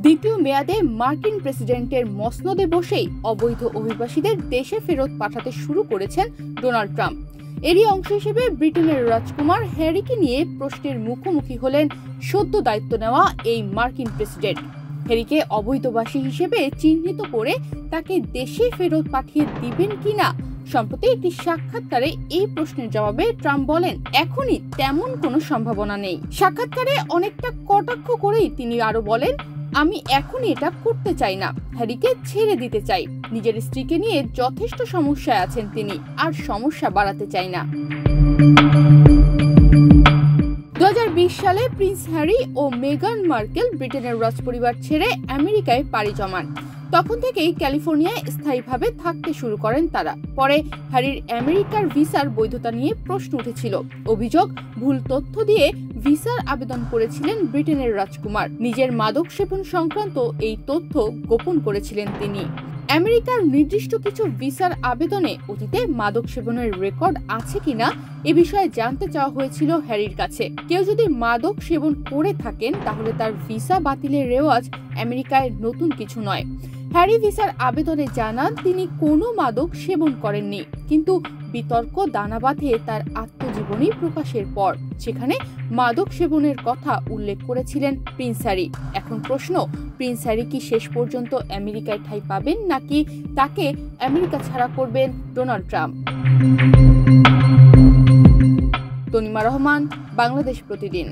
দ্বিতীয় মেয়াদে মার্কিন প্রেসিডেন্টের মসনদে বসেই অবৈধ অভিবাসীদের দেশে ফেরত পাঠাতে শুরু করেছেন ডোনাল্ড ট্রাম্প। এরই অংশ হিসেবে ব্রিটেনের রাজকুমার হ্যারিকে নিয়ে প্রশ্নের মুখোমুখি হলেন সদ্য দায়িত্ব নেওয়া এই মার্কিন প্রেসিডেন্ট। হ্যারিকে অবৈধবাসী হিসেবে চিহ্নিত করে তাকে দেশে ফেরত পাঠিয়ে দিবেন কিনা। সম্প্রতি একটি সাক্ষাৎকারে এই প্রশ্নের জবাবে ট্রাম্প বলেন, এখনই তেমন কোনো সম্ভাবনা নেই। সাক্ষাৎকারে অনেকটা কটাক্ষ করেই তিনি আরো বলেন, আমি এখনই এটা করতে চাই না, হ্যারিকে ছেড়ে দিতে চাই। নিজের স্ত্রীকে নিয়ে যথেষ্ট সমস্যায় আছেন তিনি, আর সমস্যা বাড়াতে চাই না। 2020 সালে প্রিন্স হ্যারি ও মেগান মার্কেল ব্রিটেনের রাজপরিবার ছেড়ে আমেরিকায় পাড়ি জমান। তখন থেকেই ক্যালিফোর্নিয়ায় স্থায়ীভাবে থাকতে শুরু করেন তারা। পরে হ্যারির আমেরিকার ভিসার বৈধতা নিয়ে প্রশ্ন উঠেছিল। অভিযোগ, ভুল তথ্য দিয়ে ভিসার আবেদন করেছিলেন ব্রিটেনের রাজকুমার। নিজের মাদক সেবন সংক্রান্ত এই তথ্য গোপন করেছিলেন তিনি। আমেরিকার নির্দিষ্ট কিছু ভিসার আবেদনে অতীতে মাদক সেবনের রেকর্ড আছে কিনা এ বিষয়ে জানতে চাওয়া হয়েছিল হ্যারির কাছে। কেউ যদি মাদক সেবন করে থাকেন তাহলে তার ভিসা বাতিলের রেওয়াজ আমেরিকায় নতুন কিছু নয়। হ্যারি ভিসার আবেদনে জানান তিনি কোনো মাদক সেবন করেননি, কিন্তু বিতর্ক দানা বাঁধে তার আত্মজীবনী প্রকাশের পর। সেখানে মাদক সেবনের কথা উল্লেখ করেছিলেন প্রিন্স হ্যারি। এখন প্রশ্ন, প্রিন্স হ্যারি কি শেষ পর্যন্ত আমেরিকায় ঠাঁই পাবেন, নাকি তাকে আমেরিকা ছাড়া করবেন ডোনাল্ড ট্রাম্প? তনিমা রহমান, বাংলাদেশ প্রতিদিন।